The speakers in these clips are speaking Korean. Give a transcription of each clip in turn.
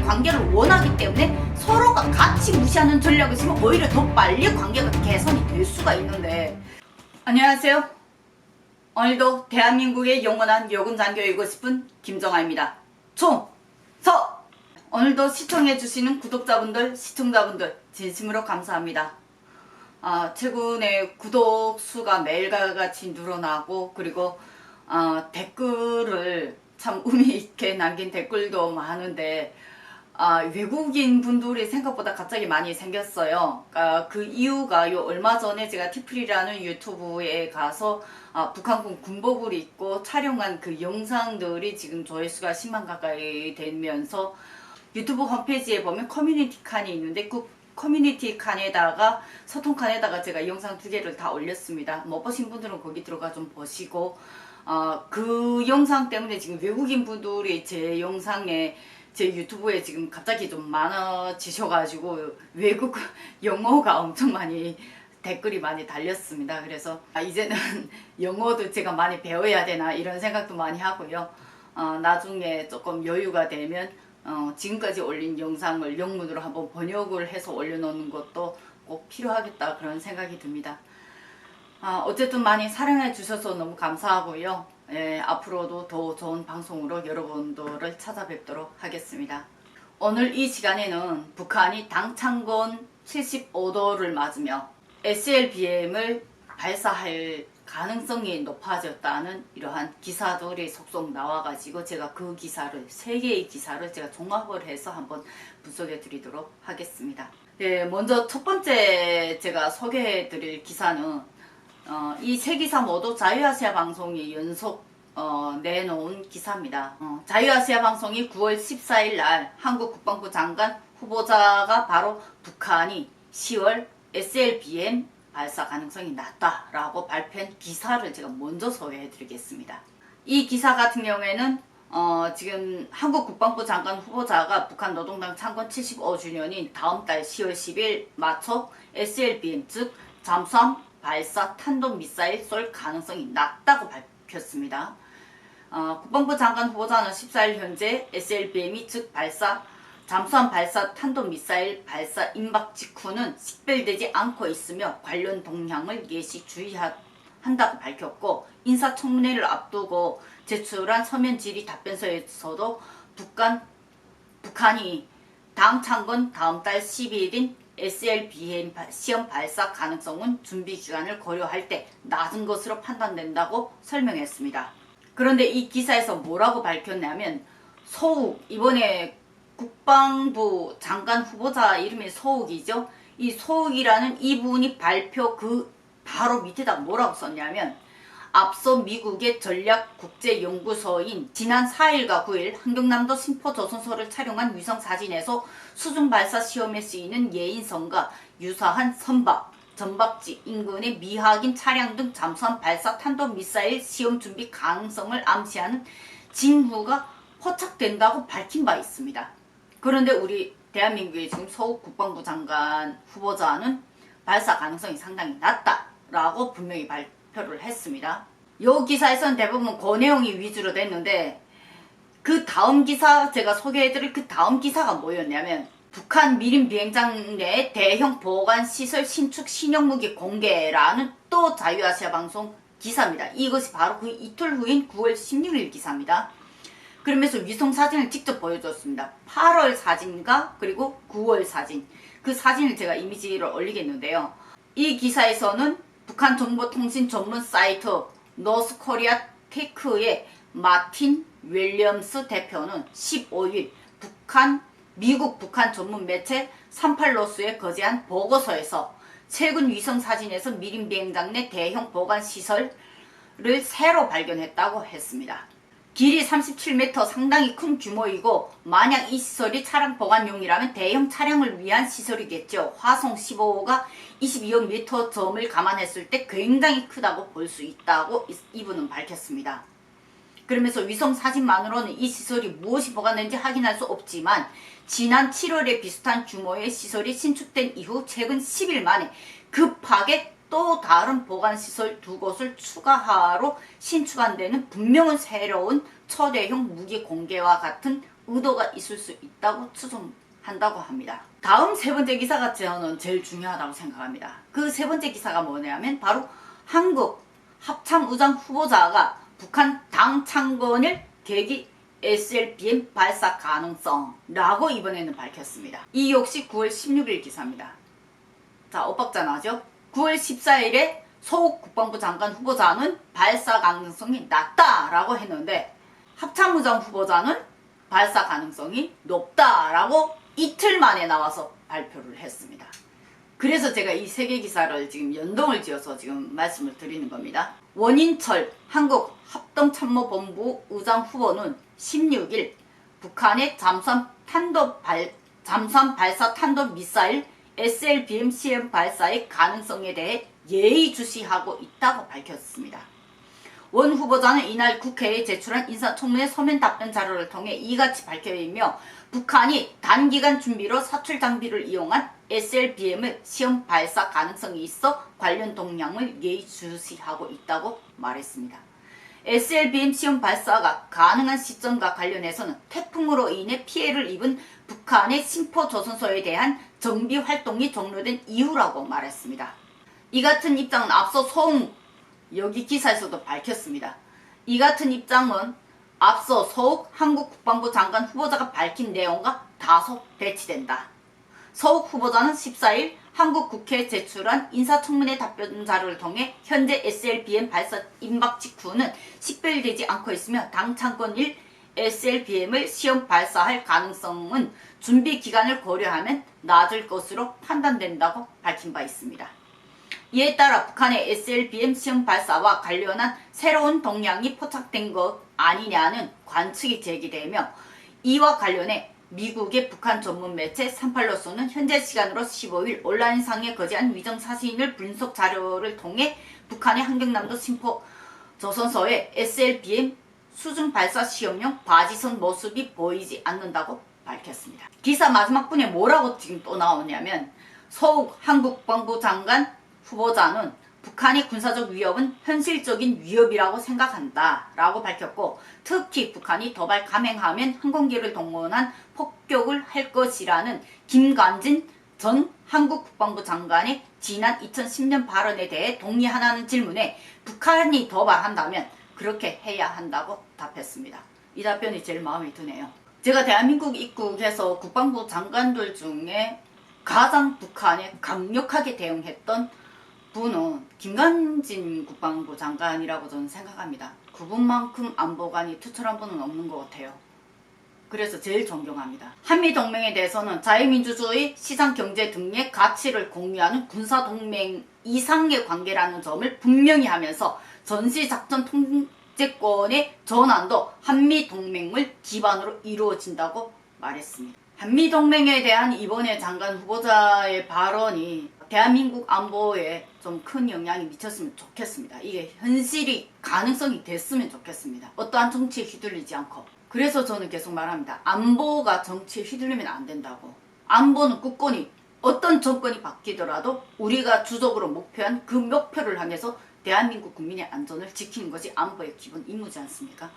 관계를 원하기 때문에 서로가 같이 무시하는 전략을 쓰면 오히려 더 빨리 관계가 개선이 될 수가 있는데. 안녕하세요. 오늘도 대한민국의 영원한 여군장교이고 싶은 김정아입니다. 총서! 오늘도 시청해주시는 구독자분들, 시청자분들 진심으로 감사합니다. 최근에 구독 수가 매일같이 늘어나고, 그리고 댓글을 참 의미 있게 남긴 댓글도 많은데, 외국인 분들이 생각보다 갑자기 많이 생겼어요. 그 이유가 요 얼마 전에 제가 티플이라는 유튜브에 가서 북한군 군복을 입고 촬영한 그 영상들이 지금 조회수가 10만 가까이 되면서 유튜브 홈페이지에 보면 커뮤니티 칸이 있는데, 그 커뮤니티 칸에다가, 소통 칸에다가 제가 영상 2개를 다 올렸습니다. 못 보신 분들은 거기 들어가 좀 보시고, 그 영상 때문에 지금 외국인 분들이 제 영상에, 제 유튜브에 지금 갑자기 좀 많아지셔가지고 외국 영어가 엄청 많이 댓글이 많이 달렸습니다. 그래서 이제는 영어도 제가 많이 배워야 되나 이런 생각도 많이 하고요. 나중에 조금 여유가 되면 지금까지 올린 영상을 영문으로 한번 번역을 해서 올려놓는 것도 꼭 필요하겠다 그런 생각이 듭니다. 어쨌든 많이 사랑해 주셔서 너무 감사하고요. 앞으로도 더 좋은 방송으로 여러분들을 찾아뵙도록 하겠습니다. 오늘 이 시간에는 북한이 당창건 75도를 맞으며 SLBM을 발사할 가능성이 높아졌다는 이러한 기사들이 속속 나와가지고 제가 그 기사를, 3개의 기사를 제가 종합을 해서 한번 분석해 드리도록 하겠습니다. 먼저 첫 번째 제가 소개해 드릴 기사는 이 세 기사 모두 자유아시아 방송이 연속 내놓은 기사입니다. 자유아시아 방송이 9월 14일 날 한국 국방부 장관 후보자가 바로 북한이 10월 SLBM 발사 가능성이 낮다라고 발표한 기사를 제가 먼저 소개해 드리겠습니다. 이 기사 같은 경우에는 지금 한국 국방부 장관 후보자가 북한 노동당 창건 75주년인 다음 달 10월 10일 맞춰 SLBM 즉 잠수함 발사 탄도미사일 쏠 가능성이 낮다고 밝혔습니다. 국방부 장관 후보자는 14일 현재 SLBM이 즉 잠수함 발사 탄도미사일 발사 임박 직후는 식별되지 않고 있으며 관련 동향을 예시 주의한다고 밝혔고, 인사청문회를 앞두고 제출한 서면 질의 답변서에서도 북한이 당 창건 다음 달 10일인 SLBM 시험 발사 가능성은 준비 기간을 고려할 때 낮은 것으로 판단된다고 설명했습니다. 그런데 이 기사에서 뭐라고 밝혔냐면, 소욱, 이번에 국방부 장관 후보자 이름이 소욱이죠. 이 소욱이라는 이분이 발표 그 바로 밑에다 뭐라고 썼냐면, 앞서 미국의 전략국제연구소인 지난 4일과 9일 한경남도 신포조선소를 촬영한 위성사진에서 수중발사 시험에 쓰이는 예인선과 유사한 선박, 전박지 인근의 미확인 차량 등 잠수함 발사 탄도미사일 시험 준비 가능성을 암시하는 징후가 포착된다고 밝힌 바 있습니다. 그런데 우리 대한민국의 지금 서욱 국방부 장관 후보자는 발사 가능성이 상당히 낮다라고 분명히 발표를 했습니다. 이 기사에서는 대부분 그 내용이 위주로 됐는데, 그 다음 기사, 제가 소개해드릴 그 다음 기사가 뭐였냐면, 북한 미림 비행장 내 대형 보관시설 신축 신형무기 공개라는 또 자유아시아 방송 기사입니다. 이것이 바로 그 이틀 후인 9월 16일 기사입니다. 그러면서 위성 사진을 직접 보여줬습니다. 8월 사진과 그리고 9월 사진, 그 사진을 제가 이미지를 올리겠는데요. 이 기사에서는 북한 정보통신 전문 사이트 노스코리아 테크의 마틴 윌리엄스 대표는 15일 미국 북한 전문 매체 38로스에 거제한 보고서에서 최근 위성 사진에서 미림 비행장 내 대형 보관 시설을 새로 발견했다고 했습니다. 길이 37m, 상당히 큰 규모이고, 만약 이 시설이 차량 보관용이라면 대형 차량을 위한 시설이겠죠. 화성 15호가 22억 점을 감안했을 때 굉장히 크다고 볼 수 있다고 이분은 밝혔습니다. 그러면서 위성 사진만으로는 이 시설이 무엇이 보관된지 확인할 수 없지만, 지난 7월에 비슷한 규모의 시설이 신축된 이후 최근 10일 만에 급하게 또 다른 보관시설 2곳을 추가하러 신축한 데는 분명은 새로운 초대형 무기 공개와 같은 의도가 있을 수 있다고 추정한다고 합니다. 다음 세 번째 기사가 저는 제일 중요하다고 생각합니다. 그 세 번째 기사가 뭐냐면 바로 한국 합참의장 후보자가 북한 당 창건일 계기 SLBM 발사 가능성라고 이번에는 밝혔습니다. 이 역시 9월 16일 기사입니다. 자, 엇박자 나죠? 9월 14일에 서욱 국방부 장관 후보자는 발사 가능성이 낮다라고 했는데 합참의장 후보자는 발사 가능성이 높다라고 이틀 만에 나와서 발표를 했습니다. 그래서 제가 이 세 개 기사를 지금 연동을 지어서 지금 말씀을 드리는 겁니다. 원인철 한국합동참모본부 의장 후보는 16일 북한의 잠수함 발사 탄도미사일 SLBM 시험 발사의 가능성에 대해 예의주시하고 있다고 밝혔습니다. 원 후보자는 이날 국회에 제출한 인사청문회 서면 답변 자료를 통해 이같이 밝혀이며 북한이 단기간 준비로 사출 장비를 이용한 SLBM을 시험 발사 가능성이 있어 관련 동향을 예의주시하고 있다고 말했습니다. SLBM 시험 발사가 가능한 시점과 관련해서는 태풍으로 인해 피해를 입은 북한의 심포조선소에 대한 정비 활동이 종료된 이후라고 말했습니다. 이 같은 입장은 앞서 서욱 여기 기사에서도 밝혔습니다. 이 같은 입장은 앞서 서욱 한국 국방부 장관 후보자가 밝힌 내용과 다소 배치된다. 서욱 후보자는 14일 한국 국회에 제출한 인사청문회 답변 자료를 통해 현재 SLBM 발사 임박 직후는 식별되지 않고 있으며 당 창건일 SLBM을 시험 발사할 가능성은 준비 기간을 고려하면 낮을 것으로 판단된다고 밝힌 바 있습니다. 이에 따라 북한의 SLBM 시험 발사와 관련한 새로운 동향이 포착된 것 아니냐는 관측이 제기되며 이와 관련해 미국의 북한 전문 매체 38로스는 현재 시간으로 15일 온라인상에 거제한 위정사진을 분석 자료를 통해 북한의 한경남도 심포 조선소의 SLBM 수중 발사 시험용 바지선 모습이 보이지 않는다고 밝혔습니다. 기사 마지막 분에 뭐라고 지금 또 나오냐면 서욱 한국 국방부 장관 후보자는 북한의 군사적 위협은 현실적인 위협이라고 생각한다 라고 밝혔고 특히 북한이 도발 감행하면 항공기를 동원한 폭격을 할 것이라는 김관진 전 한국 국방부 장관의 지난 2010년 발언에 대해 동의하냐는 질문에 북한이 도발한다면 그렇게 해야 한다고 답했습니다. 이 답변이 제일 마음에 드네요. 제가 대한민국 입국해서 국방부 장관들 중에 가장 북한에 강력하게 대응했던 분은 김관진 국방부 장관이라고 저는 생각합니다. 그분만큼 안보관이 투철한 분은 없는 것 같아요. 그래서 제일 존경합니다. 한미동맹에 대해서는 자유민주주의, 시장경제 등의 가치를 공유하는 군사동맹 이상의 관계라는 점을 분명히 하면서 전시작전 통제권의 전환도 한미동맹을 기반으로 이루어진다고 말했습니다. 한미동맹에 대한 이번에 장관 후보자의 발언이 대한민국 안보에 좀 큰 영향이 미쳤으면 좋겠습니다. 이게 현실이 가능성이 됐으면 좋겠습니다. 어떠한 정치에 휘둘리지 않고. 그래서 저는 계속 말합니다. 안보가 정치에 휘둘리면 안 된다고. 안보는 굳건히 어떤 정권이 바뀌더라도 우리가 주적으로 목표한 그 목표를 향해서 대한민국 국민의 안전을 지키는 것이 안보의 기본 임무지 않습니까?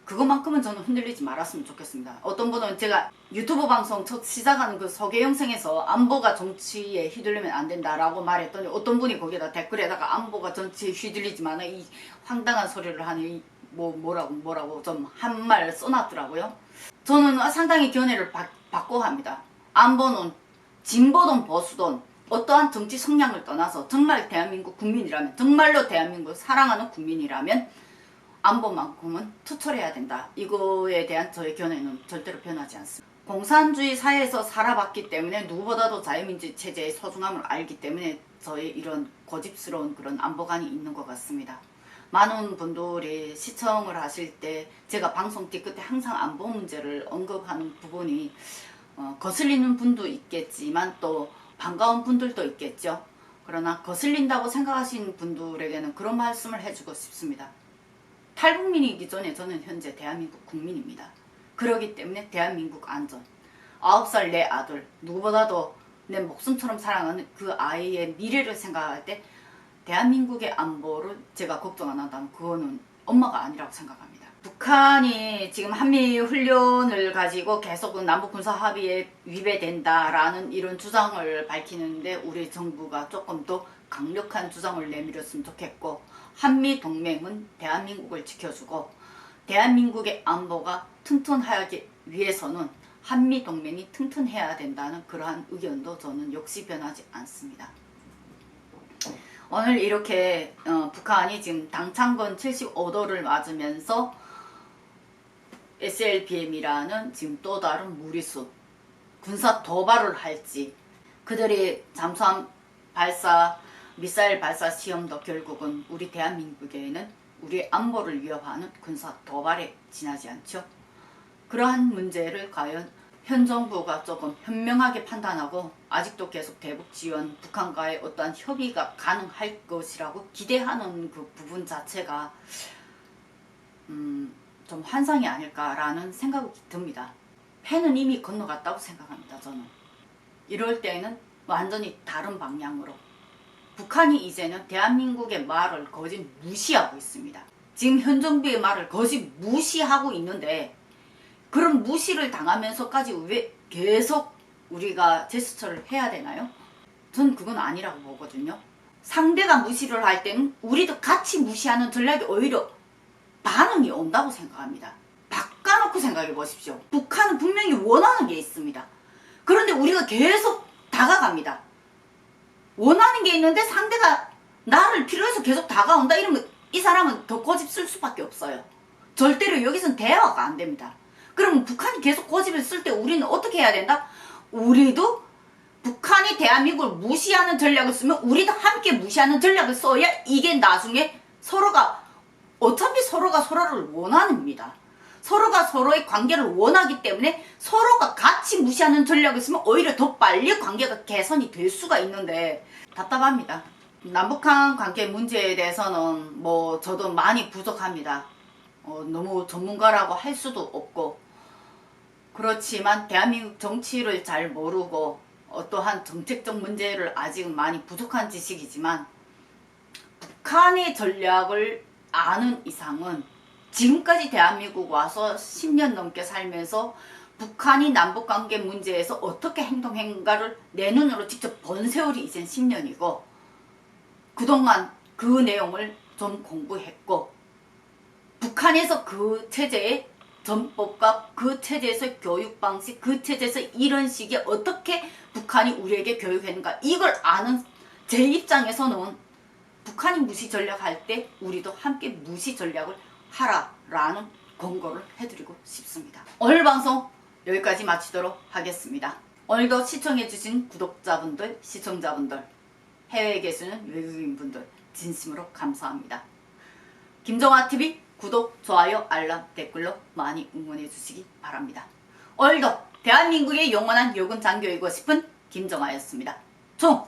그것만큼은 저는 흔들리지 말았으면 좋겠습니다. 어떤 분은 제가 유튜브 방송 첫 시작하는 그 소개 영상에서 안보가 정치에 휘둘리면 안 된다라고 말했더니 어떤 분이 거기다 댓글에다가 안보가 정치에 휘둘리지만 이 황당한 소리를 하니 뭐라고 좀 한 말 써놨더라고요. 저는 상당히 견해를 바꿔 합니다. 안보는 진보든 보수든 어떠한 정치 성향을 떠나서 정말 대한민국 국민이라면 정말로 대한민국을 사랑하는 국민이라면 안보만큼은 투철해야 된다. 이거에 대한 저의 견해는 절대로 변하지 않습니다. 공산주의 사회에서 살아봤기 때문에 누구보다도 자유민주주의 체제의 소중함을 알기 때문에 저의 이런 고집스러운 그런 안보관이 있는 것 같습니다. 많은 분들이 시청을 하실 때 제가 방송 뒤끝에 항상 안보 문제를 언급하는 부분이 거슬리는 분도 있겠지만 또 반가운 분들도 있겠죠. 그러나 거슬린다고 생각하시는 분들에게는 그런 말씀을 해주고 싶습니다. 탈북민이기 전에 저는 현재 대한민국 국민입니다. 그렇기 때문에 대한민국 안전, 9살 내 아들, 누구보다도 내 목숨처럼 사랑하는 그 아이의 미래를 생각할 때 대한민국의 안보를 제가 걱정 안 한다면 그거는 엄마가 아니라고 생각합니다. 북한이 지금 한미 훈련을 가지고 계속 남북 군사 합의에 위배된다라는 이런 주장을 밝히는데 우리 정부가 조금 더 강력한 주장을 내밀었으면 좋겠고, 한미 동맹은 대한민국을 지켜주고 대한민국의 안보가 튼튼하기 위해서는 한미 동맹이 튼튼해야 된다는 그러한 의견도 저는 역시 변하지 않습니다. 오늘 이렇게 북한이 지금 당창건 75도를 맞으면서 SLBM이라는 지금 또 다른 무리수 군사 도발을 할지, 그들이 잠수함 발사, 미사일 발사 시험도 결국은 우리 대한민국에는 우리 안보를 위협하는 군사 도발에 지나지 않죠. 그러한 문제를 과연 현 정부가 조금 현명하게 판단하고 아직도 계속 대북 지원, 북한과의 어떠한 협의가 가능할 것이라고 기대하는 그 부분 자체가 좀 환상이 아닐까라는 생각이 듭니다. 패는 이미 건너갔다고 생각합니다. 저는 이럴 때는 완전히 다른 방향으로 북한이 이제는 대한민국의 말을 거짓 무시하고 있습니다. 지금 현 정부의 말을 거짓 무시하고 있는데, 그런 무시를 당하면서까지 왜 계속 우리가 제스처를 해야 되나요? 전 그건 아니라고 보거든요. 상대가 무시를 할 때는 우리도 같이 무시하는 전략이 오히려 반응이 온다고 생각합니다. 바꿔놓고 생각해 보십시오. 북한은 분명히 원하는 게 있습니다. 그런데 우리가 계속 다가갑니다. 원하는 게 있는데 상대가 나를 필요해서 계속 다가온다 이러면 이 사람은 더 고집 쓸 수밖에 없어요. 절대로 여기선 대화가 안 됩니다. 그러면 북한이 계속 고집을 쓸 때 우리는 어떻게 해야 된다? 우리도 북한이 대한민국을 무시하는 전략을 쓰면 우리도 함께 무시하는 전략을 써야 이게 나중에 서로가, 어차피 서로가 서로를 원합니다. 서로가 서로의 관계를 원하기 때문에 서로가 같이 무시하는 전략을 쓰면 오히려 더 빨리 관계가 개선이 될 수가 있는데 답답합니다. 남북한 관계 문제에 대해서는 뭐 저도 많이 부족합니다. 너무 전문가라고 할 수도 없고, 그렇지만 대한민국 정치를 잘 모르고 어떠한 정책적 문제를 아직 많이 부족한 지식이지만 북한의 전략을 아는 이상은 지금까지 대한민국 와서 10년 넘게 살면서 북한이 남북관계 문제에서 어떻게 행동했는가를 내 눈으로 직접 본 세월이 이젠 10년이고, 그동안 그 내용을 좀 공부했고, 북한에서 그 체제의 전법과 그 체제에서 교육 방식, 그 체제에서 이런 식의 어떻게 북한이 우리에게 교육했는가, 이걸 아는 제 입장에서는 북한이 무시 전략할 때 우리도 함께 무시 전략을 하라라는 권고를 해드리고 싶습니다. 오늘 방송 여기까지 마치도록 하겠습니다. 오늘도 시청해주신 구독자분들, 시청자분들, 해외에 계시는 외국인분들 진심으로 감사합니다. 김정아TV 구독, 좋아요, 알람, 댓글로 많이 응원해 주시기 바랍니다. 오늘도 대한민국의 영원한 요군 장교이고 싶은 김정아였습니다. 총!